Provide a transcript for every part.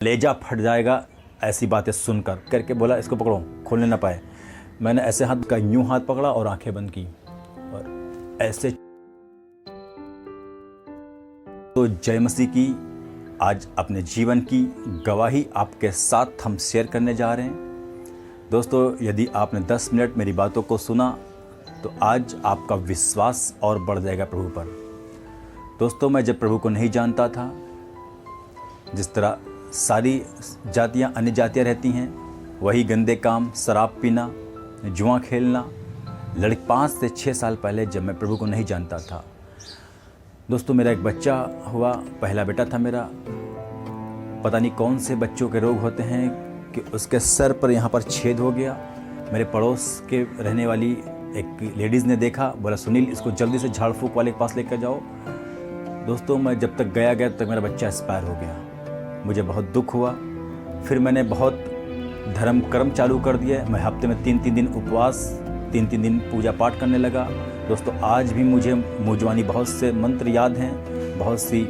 कलेजा फट जाएगा ऐसी बातें सुनकर करके बोला इसको पकड़ो, खोलने ना पाए। मैंने ऐसे हाथ का यूं हाथ पकड़ा और आंखें बंद की और ऐसे। तो जय मसीह की आज अपने जीवन की गवाही आपके साथ हम शेयर करने जा रहे हैं। दोस्तों, यदि आपने 10 मिनट मेरी बातों को सुना तो आज आपका विश्वास और बढ़ जाएगा प्रभु पर। दोस्तों, मैं जब प्रभु को नहीं जानता था, जिस तरह सारी जातियां अन्य जातियां रहती हैं, वही गंदे काम, शराब पीना, जुआ खेलना, 5 से 6 साल पहले जब मैं प्रभु को नहीं जानता था। दोस्तों, मेरा एक बच्चा हुआ, पहला बेटा था मेरा। पता नहीं कौन से बच्चों के रोग होते हैं कि उसके सर पर यहाँ पर छेद हो गया। मेरे पड़ोस के रहने वाली एक लेडीज़ ने देखा, बोला सुनील इसको जल्दी से झाड़ फूक वाले के पास लेकर जाओ। दोस्तों, मैं जब तक गया तब तक मेरा बच्चा एक्सपायर हो गया। मुझे बहुत दुख हुआ। फिर मैंने बहुत धर्म कर्म चालू कर दिया। मैं हफ्ते में 3-3 दिन उपवास, 3-3 दिन पूजा पाठ करने लगा। दोस्तों, आज भी मुझे मुँहजुबानी बहुत से मंत्र याद हैं, बहुत सी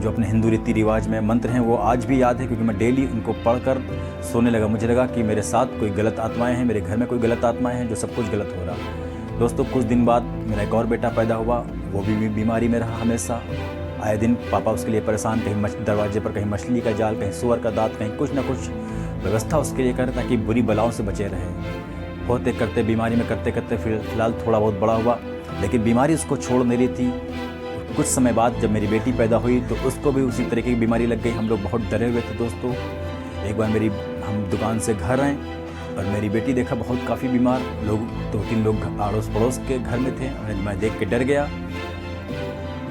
जो अपने हिंदू रीति रिवाज में मंत्र हैं वो आज भी याद है, क्योंकि मैं डेली उनको पढ़कर सोने लगा। मुझे लगा कि मेरे साथ कोई गलत आत्माएं हैं, मेरे घर में कोई गलत आत्माएं हैं, जो सब कुछ गलत हो रहा। दोस्तों, कुछ दिन बाद मेरा एक और बेटा पैदा हुआ। वो भी बीमारी में रहा हमेशा। आए दिन पापा उसके लिए परेशान, कहीं दरवाजे पर कहीं मछली का जाल, कहीं सुअर का दांत, कहीं कुछ ना कुछ व्यवस्था उसके लिए करे ताकि बुरी बलाओं से बचे रहे। होते करते बीमारी में करते करते फिलहाल थोड़ा बहुत बड़ा हुआ, लेकिन बीमारी उसको छोड़ नहीं रही थी। कुछ समय बाद जब मेरी बेटी पैदा हुई तो उसको भी उसी तरीके की बीमारी लग गई। हम लोग बहुत डरे हुए थे। दोस्तों, एक बार हम दुकान से घर आए और मेरी बेटी देखा बहुत काफ़ी बीमार। लोग 2-3 लोग अड़ोस पड़ोस के घर में थे और मैं देख के डर गया।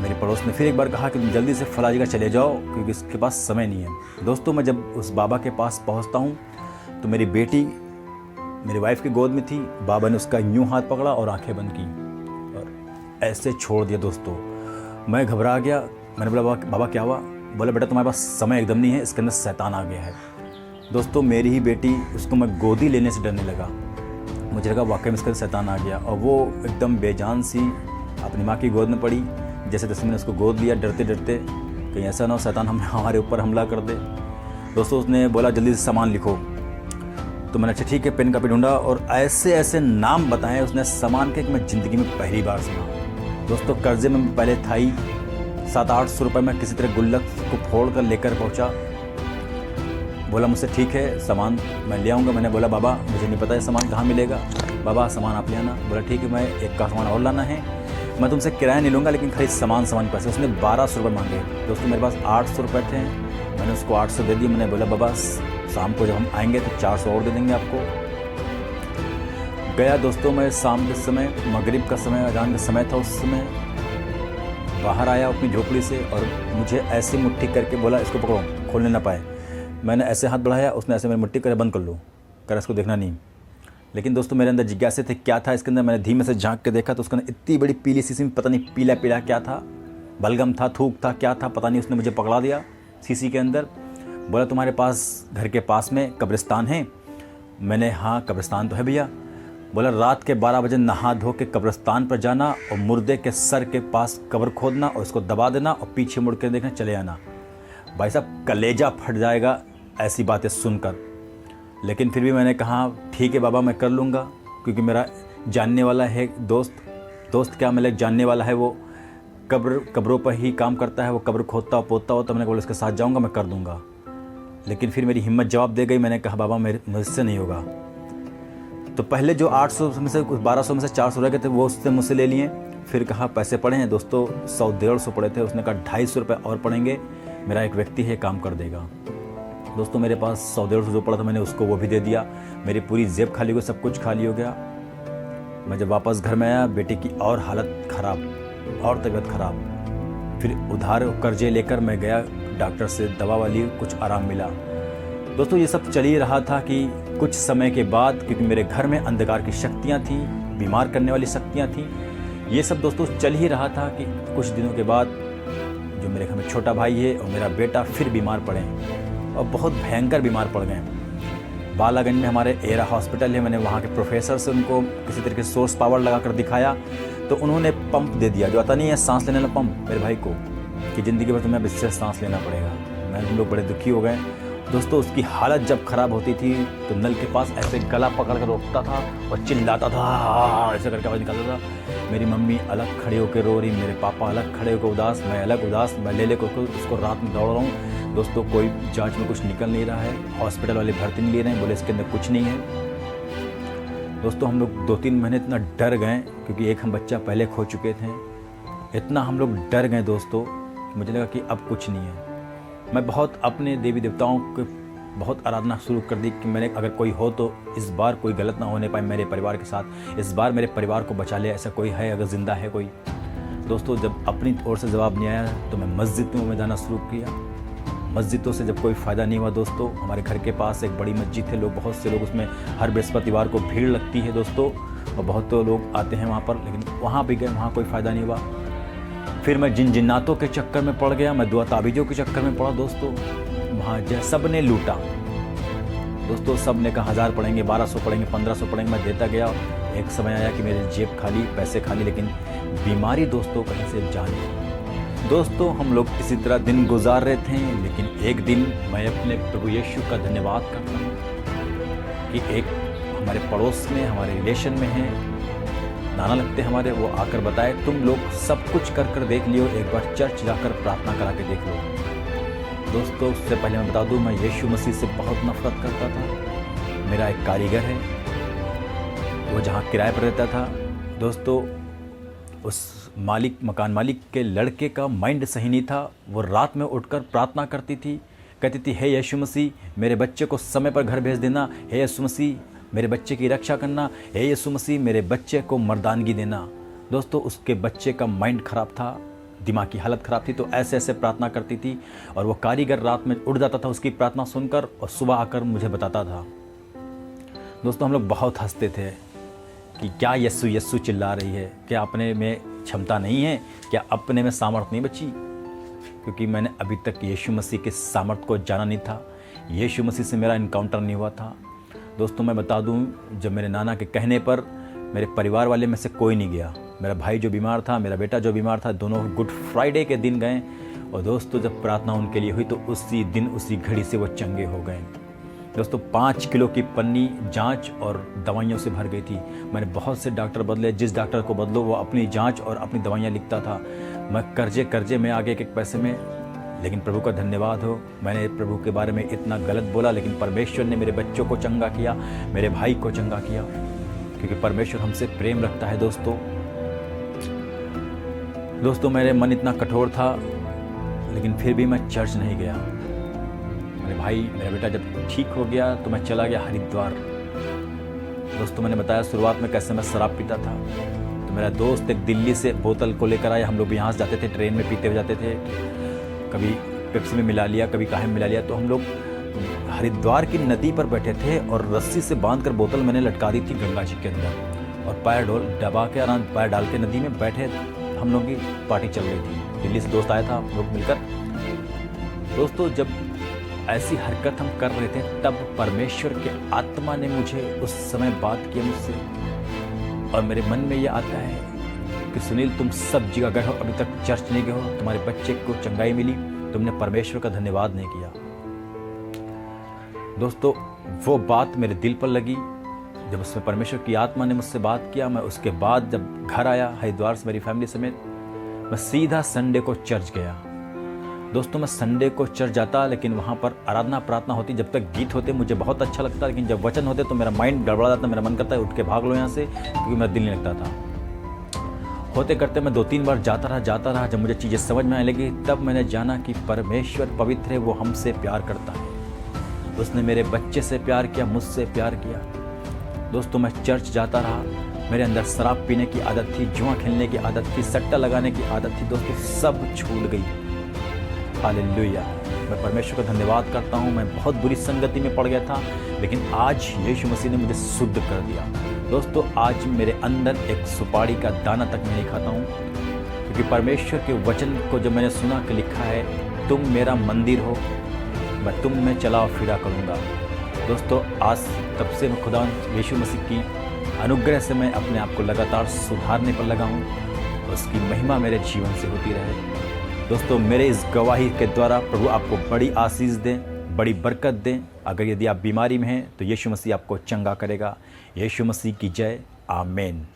मेरे पड़ोस ने फिर एक बार कहा कि तुम जल्दी से फला जगह चले जाओ क्योंकि इसके पास समय नहीं है। दोस्तों, मैं जब उस बाबा के पास पहुंचता हूं तो मेरी बेटी मेरी वाइफ की गोद में थी। बाबा ने उसका यूं हाथ पकड़ा और आंखें बंद की और ऐसे छोड़ दिया। दोस्तों, मैं घबरा गया। मैंने बोला बाबा क्या हुआ? बोला बेटा तुम्हारे पास समय एकदम नहीं है, इसके अंदर शैतान आ गया है। दोस्तों, मेरी ही बेटी, उसको मैं गोदी लेने से डरने लगा। मुझे लगा वाकई में इसके अंदर शैतान आ गया और वो एकदम बेजान सी अपनी माँ की गोद में पड़ी। जैसे तैसे मैंने उसको गोद लिया डरते डरते, कहीं ऐसा ना हो शैतान हमारे ऊपर हमला कर दे। दोस्तों, उसने बोला जल्दी से सामान लिखो। तो मैंने अच्छा ठीक है, पेन कापी ढूंढा और ऐसे ऐसे नाम बताए उसने सामान के कि मैं ज़िंदगी में पहली बार सुना। दोस्तों, कर्जे में पहले था ही 700-800 रुपये में किसी तरह गुल्लक को फोड़ कर लेकर पहुंचा। बोला मुझसे ठीक है, सामान मैं ले आऊँगा। मैंने बोला बाबा मुझे नहीं पता है सामान कहाँ मिलेगा। बाबा सामान आप ले आना। बोला ठीक है, मैं एक का सामान और लाना है, मैं तुमसे किराया नहीं लूँगा, लेकिन खाली सामान पैसे। उसने 1200 रुपये मांगे। दोस्तों, मेरे पास 800 रुपये थे। मैंने उसको 800 दे दिए। मैंने बोला बाबा शाम को जब हम आएंगे तो 400 और दे देंगे आपको। गया दोस्तों, मैं शाम के समय, मगरिब का समय, अजान का समय था उस समय, बाहर आया अपनी झोपड़ी से और मुझे ऐसी मुट्ठी करके बोला इसको पकड़ो, खोलने ना पाए। मैंने ऐसे हाथ बढ़ाया, उसने ऐसे मेरी मुट्ठी करे बंद कर लो, कर इसको देखना नहीं। लेकिन दोस्तों, मेरे अंदर जिज्ञासा थे क्या था इसके अंदर। मैंने धीमे से झांक के देखा तो उसके अंदर इतनी बड़ी पीली शीशी में, पता नहीं पीला पीला क्या था, बलगम था, थूक था, क्या था पता नहीं। उसने मुझे पकड़ा दिया शीशी के अंदर। बोला तुम्हारे पास घर के पास में कब्रिस्तान है? मैंने हाँ कब्रिस्तान तो है भैया। बोला रात के 12 बजे नहा धो के कब्रिस्तान पर जाना और मुर्दे के सर के पास कब्र खोदना और उसको दबा देना और पीछे मुड़ कर देखना, चले आना। भाई साहब, कलेजा फट जाएगा ऐसी बातें सुनकर। लेकिन फिर भी मैंने कहा ठीक है बाबा, मैं कर लूँगा, क्योंकि मेरा जानने वाला है दोस्त क्या, मेरा जानने वाला है, वो कब्रों पर ही काम करता है, वो कब्र खोदता हो पोतता हो। तो मैंने बोला उसके साथ जाऊँगा, मैं कर दूँगा। लेकिन फिर मेरी हिम्मत जवाब दे गई। मैंने कहा बाबा मुझसे नहीं होगा। तो पहले जो 800 में से 1200 में से 400 रह गए थे वो उससे मुझसे ले लिए। फिर कहा पैसे पड़े हैं दोस्तों, 100-150 पड़े थे। उसने कहा 250 रुपये और पड़ेंगे, मेरा एक व्यक्ति है काम कर देगा। दोस्तों, मेरे पास 100-150 जो पड़ा था मैंने उसको वो भी दे दिया। मेरी पूरी जेब खाली हो गई, सब कुछ खाली हो गया। मैं जब वापस घर में आया, बेटे की और हालत ख़राब और तबीयत ख़राब। फिर उधार कर्जे लेकर मैं गया डॉक्टर से, दवा वाली, कुछ आराम मिला। दोस्तों, ये सब चल ही रहा था कि कुछ समय के बाद, क्योंकि मेरे घर में अंधकार की शक्तियाँ थी, बीमार करने वाली शक्तियाँ थी, ये सब दोस्तों चल ही रहा था कि कुछ दिनों के बाद जो मेरे घर में छोटा भाई है और मेरा बेटा फिर बीमार पड़े और बहुत भयंकर बीमार पड़ गए। बालागंज में हमारे एरा हॉस्पिटल है, मैंने वहाँ के प्रोफेसर से उनको किसी तरीके से सोर्स पावर लगा कर दिखाया तो उन्होंने पंप दे दिया, जो आता नहीं है सांस लेने वाला पंप, मेरे भाई को, कि ज़िंदगी भर तुम्हें अब इससे सांस लेना पड़ेगा। हम लोग बड़े दुखी हो गए। दोस्तों उसकी हालत जब ख़राब होती थी तो नल के पास ऐसे गला पकड़ कर रोकता था और चिल्लाता था, ऐसे करके आवाज़ निकालता था। मेरी मम्मी अलग खड़ी होकर रो रही, मेरे पापा अलग खड़े होकर उदास, मैं अलग उदास। मैं ले उसको रात में दौड़ रहा हूँ। दोस्तों कोई जांच में कुछ निकल नहीं रहा है, हॉस्पिटल वाले भर्ती नहीं ले रहे हैं, बोले इसके अंदर कुछ नहीं है। दोस्तों हम लोग 2-3 महीने इतना डर गए क्योंकि एक हम बच्चा पहले खो चुके थे। इतना हम लोग डर गए दोस्तों, मुझे लगा कि अब कुछ नहीं है। मैं बहुत अपने देवी देवताओं के बहुत आराधना शुरू कर दी कि मैंने अगर कोई हो तो इस बार कोई गलत ना होने पाए मेरे परिवार के साथ, इस बार मेरे परिवार को बचा ले, ऐसा कोई है अगर ज़िंदा है कोई। दोस्तों जब अपनी ओर से जवाब नहीं आया तो मैं मस्जिद में जाना शुरू किया। मस्जिदों से जब कोई फ़ायदा नहीं हुआ दोस्तों, हमारे घर के पास एक बड़ी मस्जिद है, लोग बहुत से लोग उसमें हर बृहस्पतिवार को भीड़ लगती है दोस्तों, और बहुत लोग आते हैं वहाँ पर, लेकिन वहाँ भी गए, वहाँ कोई फ़ायदा नहीं हुआ। फिर मैं जिन जिन्नातों के चक्कर में पड़ गया, मैं दुआ ताबीज़ों के चक्कर में पड़ा दोस्तों। वहाँ सब ने लूटा दोस्तों, सब ने कहा 1000 पड़ेंगे, 1200 पड़ेंगे, 1500 पड़ेंगे, मैं देता गया। एक समय आया कि मेरी जेब खाली, पैसे खाली, लेकिन बीमारी दोस्तों कहीं से जाने। दोस्तों हम लोग इसी तरह दिन गुजार रहे थे, लेकिन एक दिन मैं अपने प्रभु यीशु का धन्यवाद करता हूँ कि एक हमारे पड़ोस में, हमारे रिलेशन में है, नाना लगते हमारे, वो आकर बताए तुम लोग सब कुछ कर देख लियो, एक बार चर्च जाकर प्रार्थना करा के देख लो। दोस्तों उससे पहले मैं बता दूं, मैं यीशु मसीह से बहुत नफरत करता था। मेरा एक कारीगर है, वो जहाँ किराए पर रहता था दोस्तों, उस मकान मालिक के लड़के का माइंड सही नहीं था। वो रात में उठकर प्रार्थना करती थी, कहती थी हे यीशु मसीह मेरे बच्चे को समय पर घर भेज देना, हे यीशु मसीह मेरे बच्चे की रक्षा करना, हे यीशु मसीह मेरे बच्चे को मर्दानगी देना। दोस्तों उसके बच्चे का माइंड ख़राब था, दिमाग की हालत ख़राब थी, तो ऐसे ऐसे प्रार्थना करती थी। और वो कारीगर रात में उठ जाता था उसकी प्रार्थना सुनकर, और सुबह आकर मुझे बताता था। दोस्तों हम लोग बहुत हंसते थे कि क्या यस्सु यस्सु चिल्ला रही है, क्या अपने में क्षमता नहीं है, क्या अपने में सामर्थ्य नहीं बची। क्योंकि मैंने अभी तक यीशु मसीह के सामर्थ्य को जाना नहीं था, यीशु मसीह से मेरा इनकाउंटर नहीं हुआ था। दोस्तों मैं बता दूं, जब मेरे नाना के कहने पर मेरे परिवार वाले में से कोई नहीं गया। मेरा भाई जो बीमार था, मेरा बेटा जो बीमार था, दोनों गुड फ्राइडे के दिन गए। और दोस्तों जब प्रार्थना उनके लिए हुई तो उसी दिन उसी घड़ी से वो चंगे हो गए। दोस्तों 5 किलो की पन्नी जांच और दवाइयों से भर गई थी। मैंने बहुत से डॉक्टर बदले, जिस डॉक्टर को बदलो वो अपनी जांच और अपनी दवाइयाँ लिखता था। मैं कर्जे में आगे एक पैसे में, लेकिन प्रभु का धन्यवाद हो, मैंने प्रभु के बारे में इतना गलत बोला, लेकिन परमेश्वर ने मेरे बच्चों को चंगा किया, मेरे भाई को चंगा किया, क्योंकि परमेश्वर हमसे प्रेम रखता है। दोस्तों मेरे मन इतना कठोर था, लेकिन फिर भी मैं चर्च नहीं गया। मेरा बेटा जब ठीक हो गया तो मैं चला गया हरिद्वार। दोस्तों मैंने बताया शुरुआत में कैसे मैं शराब पीता था। तो मेरा दोस्त एक दिल्ली से बोतल को लेकर आया, हम लोग यहाँ से जाते थे, ट्रेन में पीते हुए जाते थे, कभी पेप्सी में मिला लिया, कभी काहे में मिला लिया। तो हम लोग हरिद्वार की नदी पर बैठे थे और रस्सी से बांधकर बोतल मैंने लटका दी थी गंगा जी के अंदर, और पैर दबा के आराम पैर डाल के नदी में बैठे, हम लोग की पार्टी चल रही थी। दिल्ली से दोस्त आया था, हम लोग मिलकर। दोस्तों जब ऐसी हरकत हम कर रहे थे तब परमेश्वर के आत्मा ने मुझे उस समय बात किया मुझसे, और मेरे मन में ये आता है कि सुनील तुम सब जगह गए हो, अभी तक चर्च नहीं गए हो, तुम्हारे बच्चे को चंगाई मिली, तुमने परमेश्वर का धन्यवाद नहीं किया। दोस्तों वो बात मेरे दिल पर लगी। जब उसमें परमेश्वर की आत्मा ने मुझसे बात किया, मैं उसके बाद जब घर आया हरिद्वार से मेरी फैमिली समेत, मैं सीधा संडे को चर्च गया। दोस्तों मैं संडे को चर्च जाता, लेकिन वहाँ पर आराधना प्रार्थना होती, जब तक गीत होते मुझे बहुत अच्छा लगता, लेकिन जब वचन होते तो मेरा माइंड गड़बड़ा जाता, मेरा मन करता है उठ के भाग लो यहाँ से, क्योंकि मेरा दिल नहीं लगता था। होते करते मैं 2-3 बार जाता रहा। जब मुझे चीज़ें समझ में आने लगी तब मैंने जाना कि परमेश्वर पवित्र है, वो हमसे प्यार करता है, उसने मेरे बच्चे से प्यार किया, मुझसे प्यार किया। दोस्तों मैं चर्च जाता रहा, मेरे अंदर शराब पीने की आदत थी, जुआ खेलने की आदत थी, सट्टा लगाने की आदत थी, दोस्तों सब छूट गई। हालेलुया, मैं परमेश्वर का धन्यवाद करता हूँ। मैं बहुत बुरी संगति में पड़ गया था, लेकिन आज यीशु मसीह ने मुझे शुद्ध कर दिया। दोस्तों आज मेरे अंदर एक सुपारी का दाना तक मैं नहीं खाता हूँ, क्योंकि परमेश्वर के वचन को जब मैंने सुना कि लिखा है तुम मेरा मंदिर हो, मैं तुम में चला फिरा करूँगा। दोस्तों आज तब से मैं खुदा यीशु मसीह की अनुग्रह से मैं अपने आप को लगातार सुधारने पर लगा हूँ, उसकी महिमा मेरे जीवन से होती रहे। दोस्तों मेरे इस गवाही के द्वारा प्रभु आपको बड़ी आशीष दें, बड़ी बरकत दें। अगर यदि आप बीमारी में हैं तो यीशु मसीह आपको चंगा करेगा। यीशु मसीह की जय। आमीन।